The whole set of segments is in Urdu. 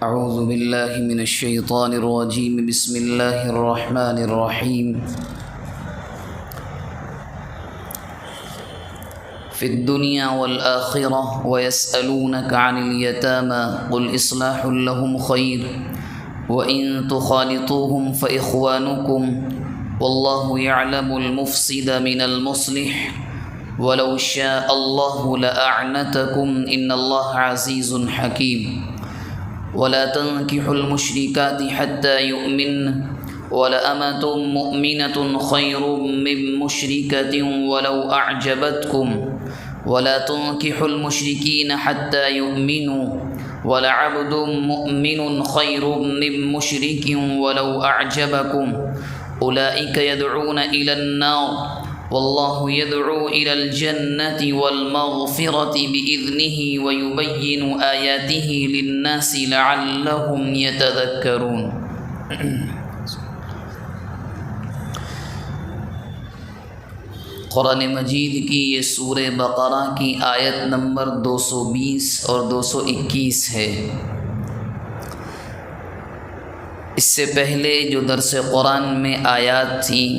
اعوذ باللہ من الشیطان الرجیم بسم اللہ الرحمن الرحیم فی الدنیا والآخرہ ویسألونک عن الیتامی قل اصلاح لهم خیر وإن تخالطوهم فإخوانكم واللہ يعلم المفسد من المصلح ولو شاء الله لأعنتكم إن الله عزيز حكيم ولا تنكحوا المشركات حتى يؤمن ولأمة مؤمنة خير من مشركة ولو أعجبتكم ولا تنكحوا المشركين حتى يؤمنوا ولعبد مؤمن خير من مشرك ولو أعجبكم أولئك يدعون إلى النار واللہ يدعو إلى الجنة والمغفرة بإذنه ويبين آياته للناس لعلهم يتذكرون۔ قرآن مجید کی یہ سورہ بقرہ کی آیت نمبر 220 اور 221 ہے۔ اس سے پہلے جو درس قرآن میں آیات تھیں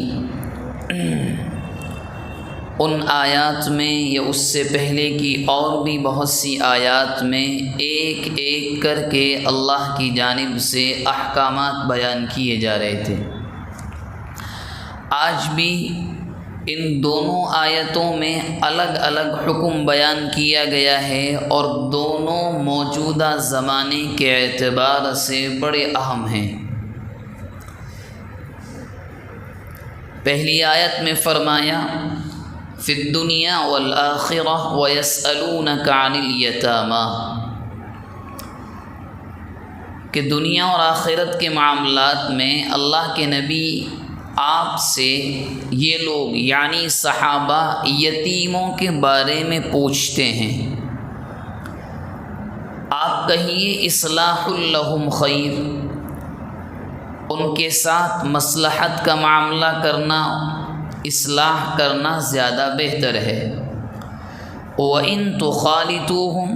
ان آیات میں یا اس سے پہلے کی اور بھی بہت سی آیات میں ایک ایک کر کے اللہ کی جانب سے احکامات بیان کیے جا رہے تھے۔ آج بھی ان دونوں آیتوں میں الگ الگ حکم بیان کیا گیا ہے اور دونوں موجودہ زمانے کے اعتبار سے بڑے اہم ہیں۔ پہلی آیت میں فرمایا فی الدنیا والآخرہ ویسألونک عن الیتامی، کہ دنیا اور آخرت کے معاملات میں اللہ کے نبی آپ سے یہ لوگ یعنی صحابہ یتیموں کے بارے میں پوچھتے ہیں۔ آپ کہیے اصلاح لهم خیر، ان کے ساتھ مصلحت کا معاملہ کرنا، اصلاح کرنا زیادہ بہتر ہے۔ وَإِن تُخَالِطُوهُمْ،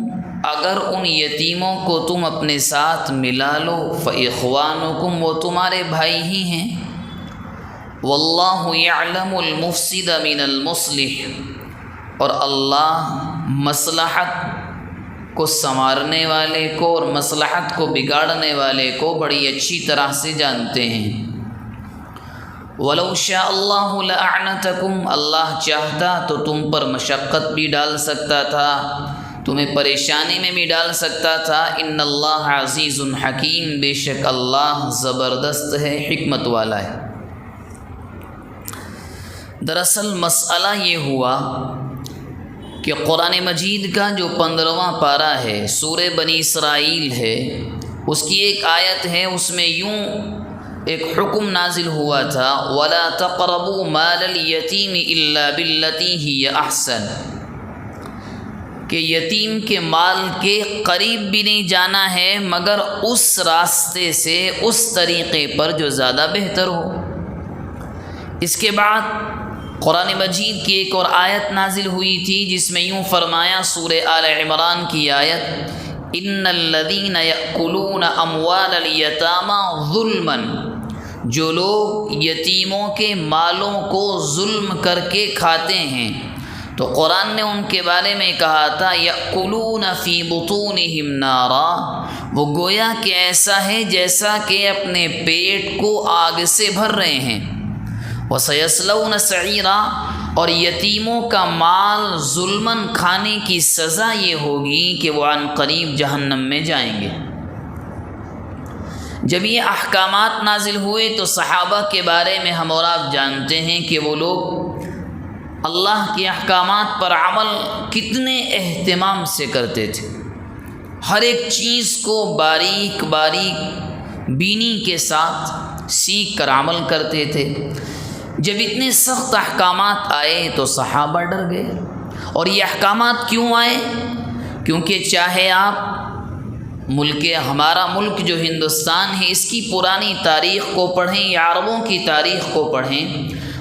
اگر ان یتیموں کو تم اپنے ساتھ ملا لو، فَإِخْوَانُكُمْ، وہ تمہارے بھائی ہی ہیں۔ وَاللَّهُ يَعْلَمُ الْمُفْسِدَ مِنَ الْمُصْلِحِ، اور اللہ مصلحت کو سنوارنے والے کو اور مصلحت کو بگاڑنے والے کو بڑی اچھی طرح سے جانتے ہیں۔ وَلَوْ شَاءَ اللَّهُ لَأَعْنَتَكُمْ، اللہ چاہتا تو تم پر مشقت بھی ڈال سکتا تھا، تمہیں پریشانی میں بھی ڈال سکتا تھا۔ إِنَّ اللَّهَ عَزِيزٌ حَكِيمٌ، بے شک اللہ زبردست ہے، حکمت والا ہے۔ دراصل مسئلہ یہ ہوا کہ قرآن مجید کا جو 15واں پارہ ہے، سورہ بنی اسرائیل ہے، اس کی ایک آیت ہے، اس میں یوں ایک حکم نازل ہوا تھا وَلَا تَقْرَبُوا مَالَ الْيَتِيمِ إِلَّا بِالَّتِي هِيَ أَحْسَنُ، کہ یتیم کے مال کے قریب بھی نہیں جانا ہے مگر اس راستے سے، اس طریقے پر جو زیادہ بہتر ہو۔ اس کے بعد قرآن مجید کی ایک اور آیت نازل ہوئی تھی جس میں یوں فرمایا، سورہ آل عمران کی آیت، إِنَّ الَّذِينَ يَأْكُلُونَ أَمْوَالَ الْيَتَامَى ظُلْمًا، جو لوگ یتیموں کے مالوں کو ظلم کر کے کھاتے ہیں، تو قرآن نے ان کے بارے میں کہا تھا یأکلون فی بطونہم نارا، وہ گویا کہ ایسا ہے جیسا کہ اپنے پیٹ کو آگ سے بھر رہے ہیں۔ وسیصلون سعیرا، اور یتیموں کا مال ظلماً کھانے کی سزا یہ ہوگی کہ وہ عن قریب جہنم میں جائیں گے۔ جب یہ احکامات نازل ہوئے تو صحابہ کے بارے میں ہم اور آپ جانتے ہیں کہ وہ لوگ اللہ کے احکامات پر عمل کتنے اہتمام سے کرتے تھے، ہر ایک چیز کو باریک باریک بینی کے ساتھ سیکھ کر عمل کرتے تھے۔ جب اتنے سخت احکامات آئے تو صحابہ ڈر گئے، اور یہ احکامات کیوں آئے؟ کیونکہ چاہے آپ ہمارا ملک جو ہندوستان ہے اس کی پرانی تاریخ کو پڑھیں یا عربوں کی تاریخ کو پڑھیں،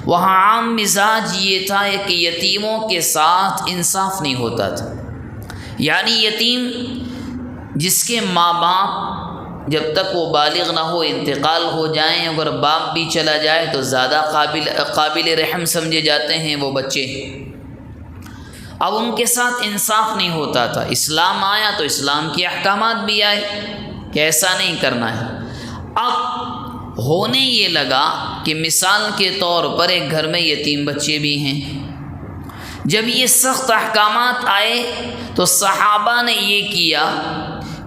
وہاں عام مزاج یہ تھا کہ یتیموں کے ساتھ انصاف نہیں ہوتا تھا، یعنی یتیم جس کے ماں باپ جب تک وہ بالغ نہ ہو انتقال ہو جائیں، اگر باپ بھی چلا جائے تو زیادہ قابل رحم سمجھے جاتے ہیں وہ بچے۔ اب ان کے ساتھ انصاف نہیں ہوتا تھا۔ اسلام آیا تو اسلام کے احکامات بھی آئے کہ ایسا نہیں کرنا ہے۔ اب ہونے یہ لگا کہ مثال کے طور پر ایک گھر میں یتیم بچے بھی ہیں۔ جب یہ سخت احکامات آئے تو صحابہ نے یہ کیا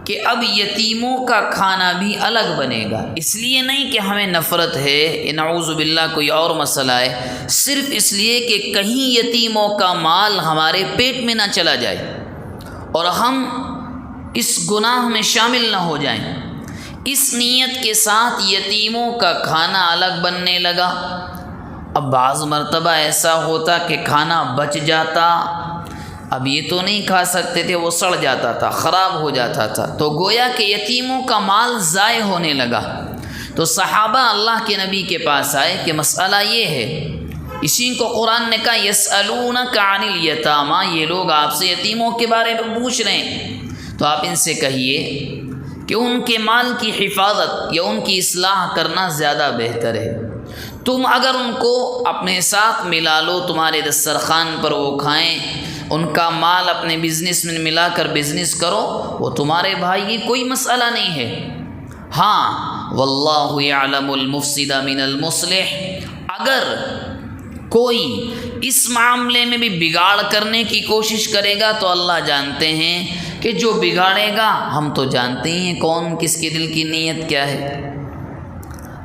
کہ اب یتیموں کا کھانا بھی الگ بنے گا۔ اس لیے نہیں کہ ہمیں نفرت ہے، نعوذ باللہ کوئی اور مسئلہ ہے، صرف اس لیے کہ کہیں یتیموں کا مال ہمارے پیٹ میں نہ چلا جائے اور ہم اس گناہ میں شامل نہ ہو جائیں۔ اس نیت کے ساتھ یتیموں کا کھانا الگ بننے لگا۔ اب بعض مرتبہ ایسا ہوتا کہ کھانا بچ جاتا، اب یہ تو نہیں کھا سکتے تھے، وہ سڑ جاتا تھا، خراب ہو جاتا تھا، تو گویا کہ یتیموں کا مال ضائع ہونے لگا۔ تو صحابہ اللہ کے نبی کے پاس آئے کہ مسئلہ یہ ہے، اسی کو قرآن نے کہا یسألونک عن الیتامی، یہ لوگ آپ سے یتیموں کے بارے میں پوچھ رہے ہیں، تو آپ ان سے کہیے کہ ان کے مال کی حفاظت یا ان کی اصلاح کرنا زیادہ بہتر ہے۔ تم اگر ان کو اپنے ساتھ ملا لو، تمہارے دسترخوان پر وہ کھائیں، ان کا مال اپنے بزنس میں ملا کر بزنس کرو، وہ تمہارے بھائی، یہ کوئی مسئلہ نہیں ہے۔ ہاں واللہ یعلم المفسد من المصلح، اگر کوئی اس معاملے میں بھی بگاڑ کرنے کی کوشش کرے گا تو اللہ جانتے ہیں کہ جو بگاڑے گا، ہم تو جانتے ہی ہیں کون کس کے دل کی نیت کیا ہے۔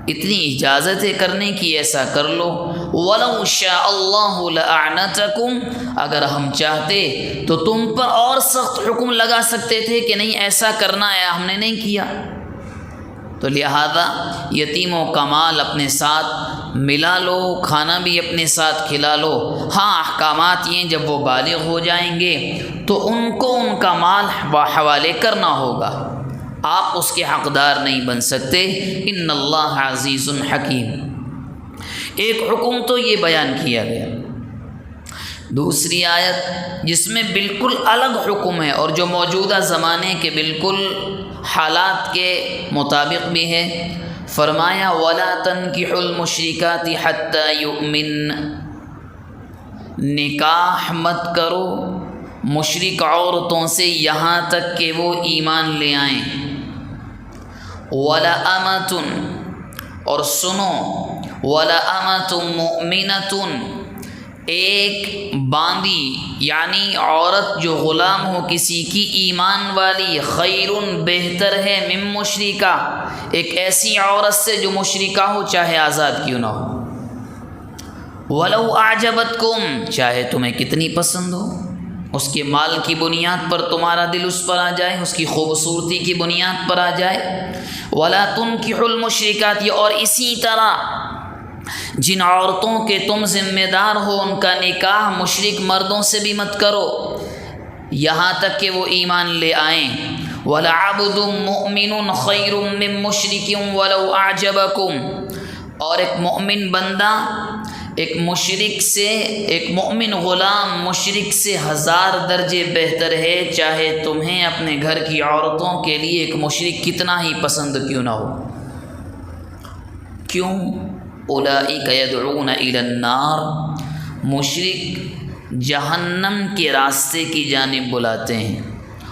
اتنی اجازت ہے کرنے کی، ایسا کر لو۔ وَلَوْ شَاءَ اللَّهُ لَأَعْنَتَكُمْ، اگر ہم چاہتے تو تم پر اور سخت حکم لگا سکتے تھے کہ نہیں ایسا کرنا ہے، ہم نے نہیں کیا۔ تو لہذا یتیموں کا مال اپنے ساتھ ملا لو، کھانا بھی اپنے ساتھ کھلا لو۔ ہاں احکامات یہ جب وہ بالغ ہو جائیں گے تو ان کو ان کا مال حوالے کرنا ہوگا، آپ اس کے حقدار نہیں بن سکتے۔ ان اللہ عزیز حکیم۔ ایک حکم تو یہ بیان کیا گیا۔ دوسری آیت جس میں بالکل الگ حکم ہے اور جو موجودہ زمانے کے بالکل حالات کے مطابق بھی ہے، فرمایا وَلَا تَنْكِحُوا الْمُشْرِكَاتِ حَتَّى يُؤْمِنَّ، نکاح مت کرو مشرک عورتوں سے یہاں تک کہ وہ ایمان لے آئیں۔ وَلَأَمَةٌ، اور سنو، وَلَأَمَةٌ مُؤْمِنَةٌ، ایک باندی یعنی عورت جو غلام ہو کسی کی ایمان والی، خیرٌ بہتر ہے، من مشرکہ، ایک ایسی عورت سے جو مشرکہ ہو چاہے آزاد کیوں نہ ہو۔ وَلَوْ أَعْجَبَتْكُمْ، چاہے تمہیں کتنی پسند ہو، اس کے مال کی بنیاد پر تمہارا دل اس پر آ جائے، اس کی خوبصورتی کی بنیاد پر آ جائے۔ وَلَا تُنْكِحُوا الْمُشْرِكَاتِ، اور اسی طرح جن عورتوں کے تم ذمہ دار ہو ان کا نکاح مشرک مردوں سے بھی مت کرو یہاں تک کہ وہ ایمان لے آئیں۔ وَلَعَبْدٌ مُؤْمِنٌ خَيْرٌ مِّن مُّشْرِكٍ وَلَوْ أَعْجَبَكُمْ، اور ایک مؤمن بندہ ایک مشرک سے، ایک مؤمن غلام مشرک سے 1000 درجے بہتر ہے، چاہے تمہیں اپنے گھر کی عورتوں کے لیے ایک مشرک کتنا ہی پسند کیوں نہ ہو۔ کیوں؟ اولئک یدعون الی النار، مشرک جہنم کے راستے کی جانب بلاتے ہیں،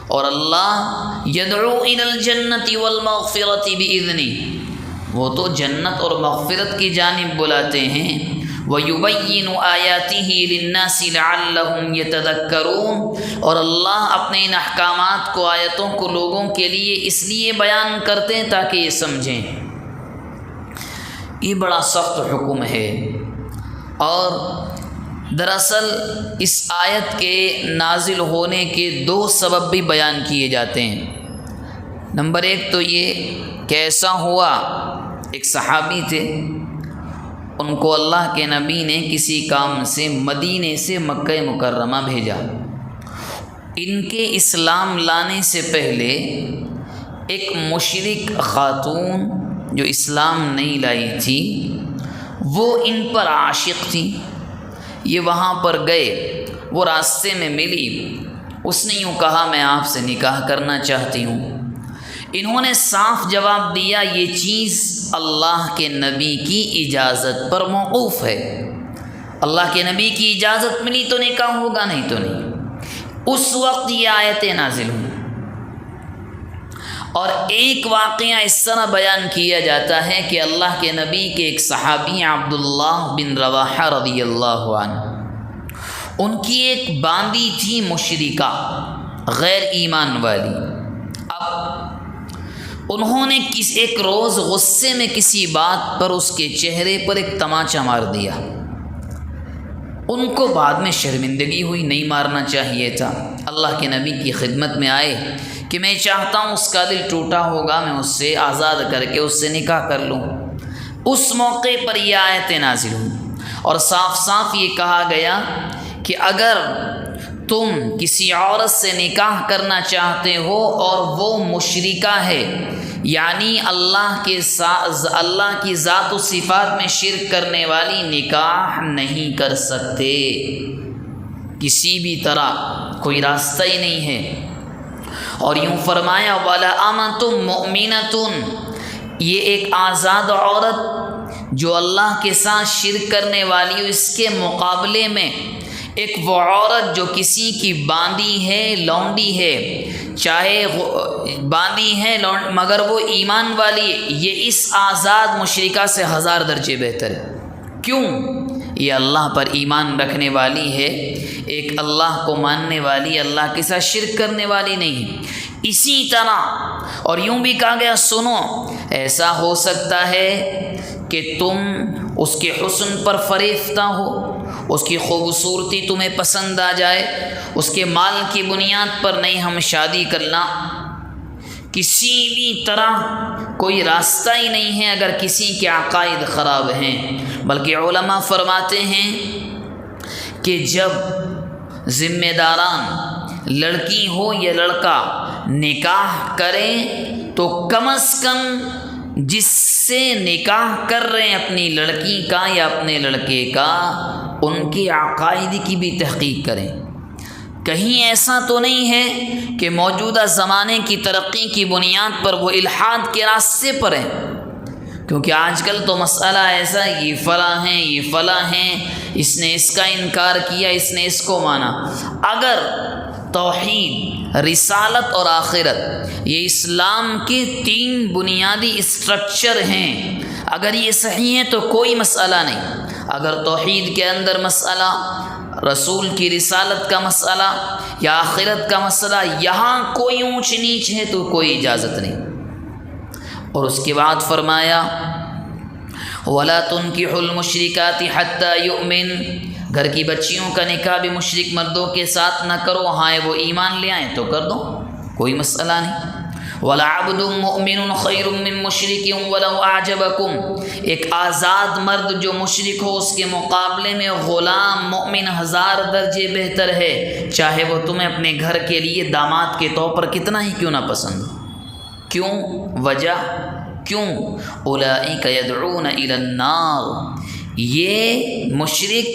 اور اللہ یدعو الی الجنۃ والمغفرۃ باذنہ، وہ تو جنت اور مغفرت کی جانب بلاتے ہیں۔ وَيُبَيِّنُ آيَاتِهِ لِلنَّاسِ لَعَلَّهُمْ يَتَذَكَّرُونَ، اور اللہ اپنے ان احکامات کو، آیتوں کو لوگوں کے لیے اس لیے بیان کرتے ہیں تاکہ یہ سمجھیں۔ یہ بڑا سخت حکم ہے، اور دراصل اس آیت کے نازل ہونے کے 2 سبب بھی بیان کیے جاتے ہیں۔ نمبر 1 تو یہ کہ ایسا ہوا، ایک صحابی تھے، ان کو اللہ کے نبی نے کسی کام سے مدینے سے مکہ مکرمہ بھیجا۔ ان کے اسلام لانے سے پہلے ایک مشرک خاتون جو اسلام نہیں لائی تھی وہ ان پر عاشق تھی۔ یہ وہاں پر گئے، وہ راستے میں ملی، اس نے یوں کہا میں آپ سے نکاح کرنا چاہتی ہوں۔ انہوں نے صاف جواب دیا یہ چیز اللہ کے نبی کی اجازت پر موقوف ہے، اللہ کے نبی کی اجازت ملی تو نکاح ہوگا، نہیں تو نہیں۔ اس وقت یہ آیتیں نازل ہوئیں۔ اور ایک واقعہ اس طرح بیان کیا جاتا ہے کہ اللہ کے نبی کے ایک صحابی عبداللہ بن رواحہ رضی اللہ عنہ، ان کی ایک باندی تھی مشرکہ، غیر ایمان والی۔ اب انہوں نے ایک روز غصے میں کسی بات پر اس کے چہرے پر ایک تماچا مار دیا۔ ان کو بعد میں شرمندگی ہوئی، نہیں مارنا چاہیے تھا۔ اللہ کے نبی کی خدمت میں آئے کہ میں چاہتا ہوں اس کا دل ٹوٹا ہوگا، میں اس سے آزاد کر کے اس سے نکاح کر لوں۔ اس موقع پر یہ آیتیں نازل ہوئیں اور صاف صاف یہ کہا گیا کہ اگر تم کسی عورت سے نکاح کرنا چاہتے ہو اور وہ مشرکہ ہے، یعنی اللہ کی ذات و صفات میں شرک کرنے والی، نکاح نہیں کر سکتے، کسی بھی طرح کوئی راستہ ہی نہیں ہے۔ اور یوں فرمایا وَلَأَمَةٌ مُؤْمِنَةٌ، یہ ایک آزاد عورت جو اللہ کے ساتھ شرک کرنے والی ہو، اس کے مقابلے میں ایک وہ عورت جو کسی کی باندی ہے، لونڈی ہے، چاہے باندی ہے مگر وہ ایمان والی ہے، یہ اس آزاد مشرکہ سے 1000 درجے بہتر ہے۔ کیوں؟ یہ اللہ پر ایمان رکھنے والی ہے، ایک اللہ کو ماننے والی، اللہ کے ساتھ شرک کرنے والی نہیں۔ اسی طرح اور یوں بھی کہا گیا سنو، ایسا ہو سکتا ہے کہ تم اس کے حسن پر فریفتہ ہو، اس کی خوبصورتی تمہیں پسند آ جائے، اس کے مال کی بنیاد پر نہیں ہم شادی کرنا، کسی بھی طرح کوئی راستہ ہی نہیں ہے اگر کسی کے عقائد خراب ہیں۔ بلکہ علماء فرماتے ہیں کہ جب ذمہ داران لڑکی ہو یا لڑکا نکاح کریں تو کم از کم جس سے نکاح کر رہے ہیں اپنی لڑکی کا یا اپنے لڑکے کا، ان کے عقائد کی بھی تحقیق کریں۔ کہیں ایسا تو نہیں ہے کہ موجودہ زمانے کی ترقی کی بنیاد پر وہ الحاد کے راستے پر ہیں، کیونکہ آج کل تو مسئلہ ایسا ہے، یہ فلاں ہیں، یہ فلاں ہیں، اس نے اس کا انکار کیا، اس نے اس کو مانا۔ اگر توحید، رسالت اور آخرت یہ اسلام کے 3 بنیادی اسٹرکچر ہیں، اگر یہ صحیح ہیں تو کوئی مسئلہ نہیں۔ اگر توحید کے اندر مسئلہ، رسول کی رسالت کا مسئلہ یا آخرت کا مسئلہ، یہاں کوئی اونچ نیچ ہے تو کوئی اجازت نہیں۔ اور اس کے بعد فرمایا وَلَا تُنْكِحُوا الْمُشْرِكَاتِ حَتَّى يُؤْمِنْ، گھر کی بچیوں کا نکاح بھی مشرک مردوں کے ساتھ نہ کرو، ہاں وہ ایمان لے آئیں تو کر دو، کوئی مسئلہ نہیں۔ وَلَعَبْدٌ مُؤْمِنٌ خَيْرٌ مِّن مُّشْرِكٍ وَلَوْ أَعْجَبَكُمْ، ایک آزاد مرد جو مشرک ہو اس کے مقابلے میں غلام مومن 1000 درجے بہتر ہے، چاہے وہ تمہیں اپنے گھر کے لیے داماد کے طور پر کتنا ہی کیوں نہ پسند ہو۔ کیوں؟ وجہ کیوں؟ اولئک یدعون الی النار، یہ مشرک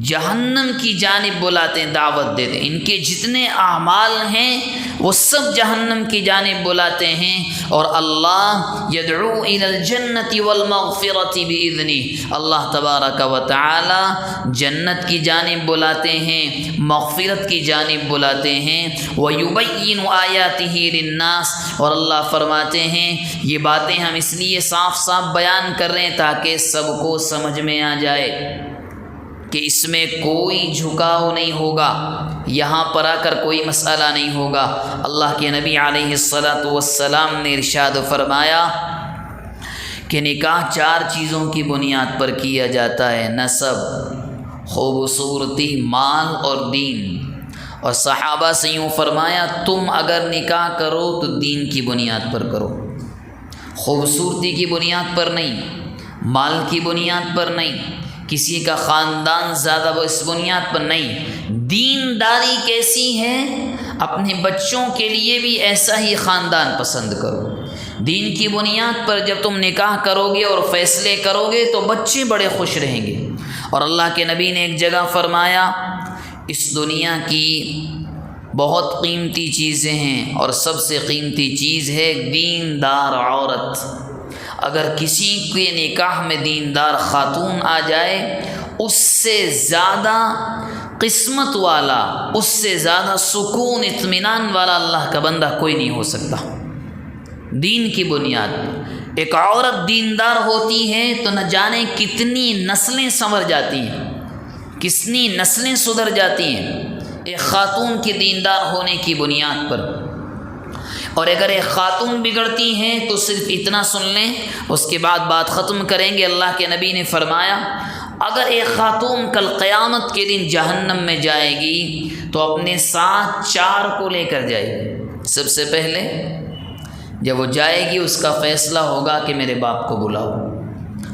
جہنم کی جانب بلاتے ہیں، دعوت دیتے ہیں، ان کے جتنے اعمال ہیں وہ سب جہنم کی جانب بلاتے ہیں، اور اللہ یدعو الی الجنۃ والمغفرۃ باذنہ، اللہ تبارک و تعالی جنت کی جانب بلاتے ہیں، مغفرت کی جانب بلاتے ہیں، ویبین آیاتہ للناس، اور اللہ فرماتے ہیں یہ باتیں ہم اس لیے صاف صاف بیان کر رہے ہیں تاکہ سب کو سمجھ میں آ جائے کہ اس میں کوئی جھکاؤ نہیں ہوگا، یہاں پر آ کر کوئی مسئلہ نہیں ہوگا۔ اللہ کے نبی علیہ السلام نے ارشاد فرمایا کہ نکاح 4 چیزوں کی بنیاد پر کیا جاتا ہے، نسب، خوبصورتی، مال اور دین۔ اور صحابہ سے یوں فرمایا تم اگر نکاح کرو تو دین کی بنیاد پر کرو، خوبصورتی کی بنیاد پر نہیں، مال کی بنیاد پر نہیں، کسی کا خاندان زیادہ وہ اس بنیاد پر نہیں، دینداری کیسی ہے اپنے بچوں کے لیے بھی ایسا ہی خاندان پسند کرو۔ دین کی بنیاد پر جب تم نکاح کرو گے اور فیصلے کرو گے تو بچے بڑے خوش رہیں گے۔ اور اللہ کے نبی نے ایک جگہ فرمایا اس دنیا کی بہت قیمتی چیزیں ہیں، اور سب سے قیمتی چیز ہے دیندار عورت۔ اگر کسی کے نکاح میں دیندار خاتون آ جائے، اس سے زیادہ قسمت والا، اس سے زیادہ سکون اطمینان والا اللہ کا بندہ کوئی نہیں ہو سکتا۔ دین کی بنیاد ایک عورت دیندار ہوتی ہے تو نہ جانے کتنی نسلیں سنور جاتی ہیں، کتنی نسلیں سدھر جاتی ہیں ایک خاتون کے دیندار ہونے کی بنیاد پر۔ اور اگر ایک خاتون بگڑتی ہیں تو صرف اتنا سن لیں، اس کے بعد بات ختم کریں گے۔ اللہ کے نبی نے فرمایا، اگر ایک خاتون کل قیامت کے دن جہنم میں جائے گی تو اپنے ساتھ 4 کو لے کر جائے گی۔ سب سے پہلے جب وہ جائے گی، اس کا فیصلہ ہوگا کہ میرے باپ کو بلاؤ،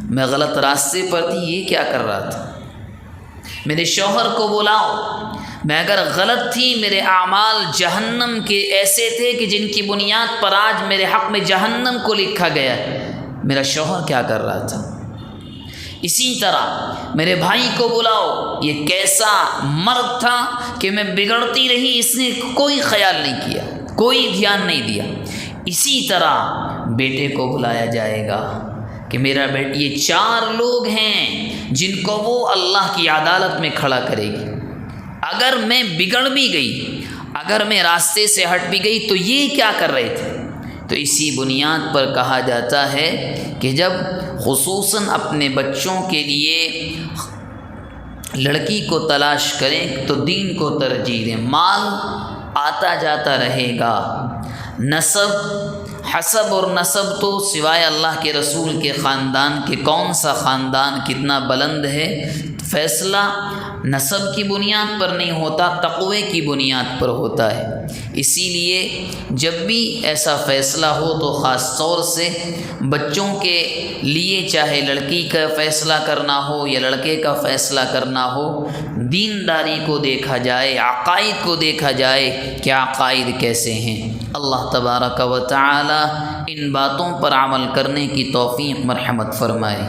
میں غلط راستے پر تھی، یہ کیا کر رہا تھا، میرے شوہر کو بلاؤ، میں اگر غلط تھی، میرے اعمال جہنم کے ایسے تھے کہ جن کی بنیاد پر آج میرے حق میں جہنم کو لکھا گیا ہے، میرا شوہر کیا کر رہا تھا۔ اسی طرح میرے بھائی کو بلاؤ، یہ کیسا مرد تھا کہ میں بگڑتی رہی، اس نے کوئی خیال نہیں کیا، کوئی دھیان نہیں دیا۔ اسی طرح بیٹے کو بلایا جائے گا کہ میرا بیٹا، یہ 4 لوگ ہیں جن کو وہ اللہ کی عدالت میں کھڑا کرے گی۔ اگر میں بگڑ بھی گئی، اگر میں راستے سے ہٹ بھی گئی تو یہ کیا کر رہے تھے۔ تو اسی بنیاد پر کہا جاتا ہے کہ جب خصوصاً اپنے بچوں کے لیے لڑکی کو تلاش کریں تو دین کو ترجیح دیں۔ مال آتا جاتا رہے گا، نسب، حسب اور نسب تو سوائے اللہ کے رسول کے خاندان کے کون سا خاندان کتنا بلند ہے، فیصلہ نسب کی بنیاد پر نہیں ہوتا، تقوی کی بنیاد پر ہوتا ہے۔ اسی لیے جب بھی ایسا فیصلہ ہو تو خاص طور سے بچوں کے لیے، چاہے لڑکی کا فیصلہ کرنا ہو یا لڑکے کا فیصلہ کرنا ہو، دینداری کو دیکھا جائے، عقائد کو دیکھا جائے کہ عقائد کیسے ہیں۔ اللہ تبارک و تعالی ان باتوں پر عمل کرنے کی توفیق مرحمت فرمائے۔